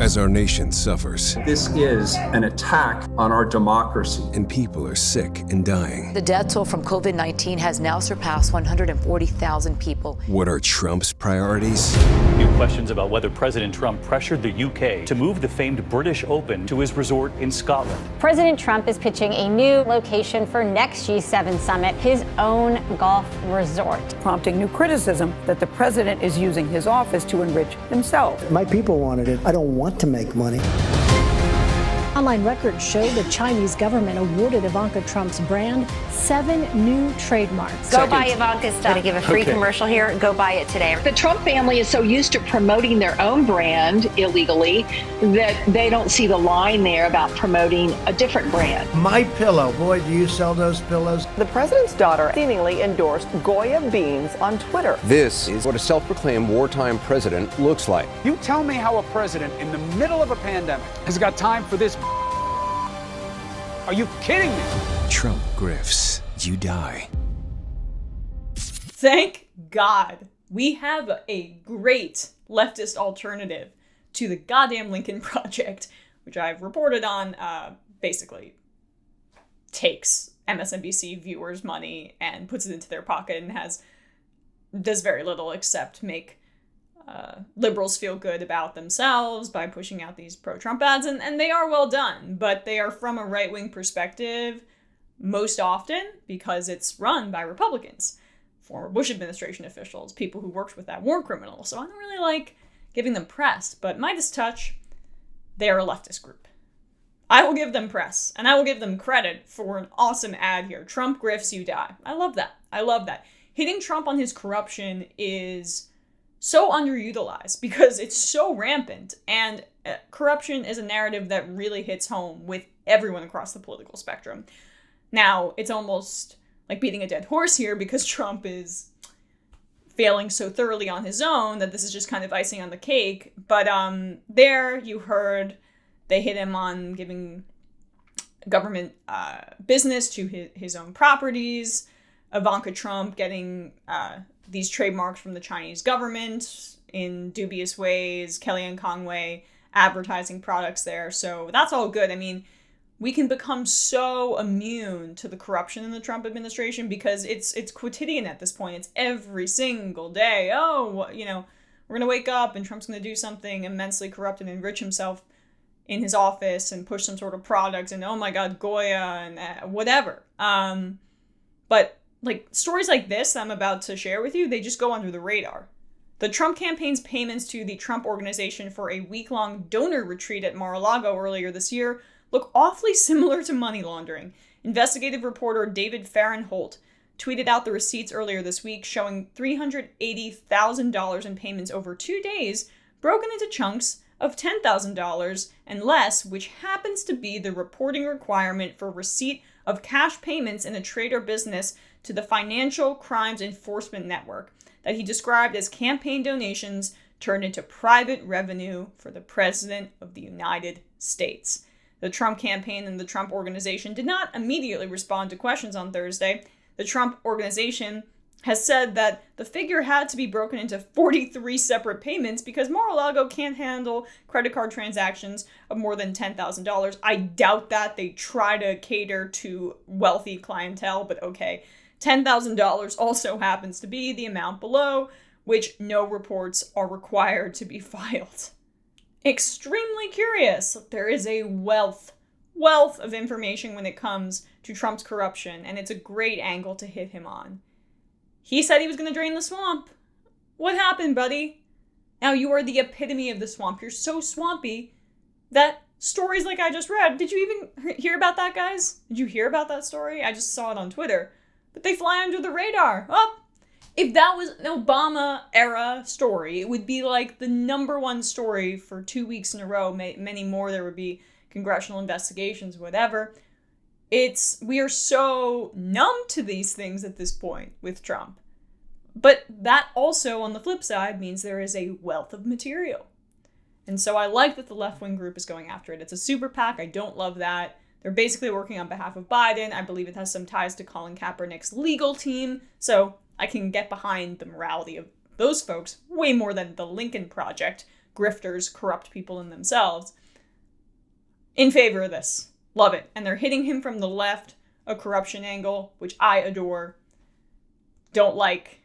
as our nation suffers. This is an attack on our democracy. And people are sick and dying. The death toll from COVID-19 has now surpassed 140,000 people. What are Trump's priorities? New questions about whether President Trump pressured the UK to move the famed British Open to his resort in Scotland. President Trump is pitching a new location for next G7 summit, his own golf resort. Prompting new criticism that the president is using his office to enrich himself. My people wanted it. I don't want to make money. Online records show the Chinese government awarded Ivanka Trump's brand 7 new trademarks. Go buy Ivanka's stuff. I'm going to give a free commercial here. Go buy it today. The Trump family is so used to promoting their own brand illegally that they don't see the line there about promoting a different brand. My Pillow. Boy, do you sell those pillows. The president's daughter seemingly endorsed Goya beans on Twitter. This is what a self-proclaimed wartime president looks like. You tell me how a president in the middle of a pandemic has got time for this. Are you kidding me? Trump grifts, you die. Thank God we have a great leftist alternative to the goddamn Lincoln Project, which I've reported on, basically takes MSNBC viewers' money and puts it into their pocket and does very little except make liberals feel good about themselves by pushing out these pro-Trump ads, and they are well done, but they are from a right-wing perspective most often because it's run by Republicans, former Bush administration officials, people who worked with that war criminal, so I don't really like giving them press, but Midas Touch, they are a leftist group. I will give them press, and I will give them credit for an awesome ad here. Trump grifts, you die. I love that. I love that. Hitting Trump on his corruption is so underutilized because it's so rampant, and corruption is a narrative that really hits home with everyone across the political spectrum. Now, it's almost like beating a dead horse here because Trump is failing so thoroughly on his own that this is just kind of icing on the cake. But there you heard they hit him on giving government business to his own properties, Ivanka Trump getting these trademarks from the Chinese government in dubious ways, Kellyanne Conway advertising products there. So that's all good. I mean, we can become so immune to the corruption in the Trump administration because it's quotidian at this point. It's every single day. Oh, you know, we're going to wake up and Trump's going to do something immensely corrupt and enrich himself in his office and push some sort of products and, oh my God, Goya and whatever. But like stories like this that I'm about to share with you, they just go under the radar. The Trump campaign's payments to the Trump Organization for a week-long donor retreat at Mar-a-Lago earlier this year look awfully similar to money laundering. Investigative reporter David Farron-Holt tweeted out the receipts earlier this week showing $380,000 in payments over 2 days broken into chunks of $10,000 and less, which happens to be the reporting requirement for receipt of cash payments in a trade or business to the Financial Crimes Enforcement Network that he described as campaign donations turned into private revenue for the President of the United States. The Trump campaign and the Trump Organization did not immediately respond to questions on Thursday. The Trump Organization has said that the figure had to be broken into 43 separate payments because Mar-a-Lago can't handle credit card transactions of more than $10,000. I doubt that. They try to cater to wealthy clientele, but okay. $10,000 also happens to be the amount below, which no reports are required to be filed. Extremely curious. There is a wealth of information when it comes to Trump's corruption, and it's a great angle to hit him on. He said he was going to drain the swamp. What happened, buddy? Now you are the epitome of the swamp. You're so swampy that stories like I just read, did you even hear about that, guys? Did you hear about that story? I just saw it on Twitter. But they fly under the radar. Oh, if that was an Obama-era story, it would be like the #1 story for 2 weeks in a row. Many more. There would be congressional investigations, whatever. We are so numb to these things at this point with Trump. But that also, on the flip side, means there is a wealth of material. And so I like that the left-wing group is going after it. It's a super PAC. I don't love that. They're basically working on behalf of Biden. I believe it has some ties to Colin Kaepernick's legal team. So I can get behind the morality of those folks way more than the Lincoln Project grifters, corrupt people in themselves, in favor of this. Love it. And they're hitting him from the left, a corruption angle, which I adore. Don't like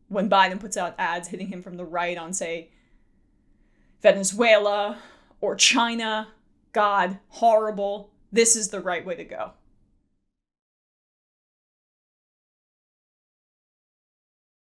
when Biden puts out ads hitting him from the right on, say, Venezuela or China. God, horrible. This is the right way to go.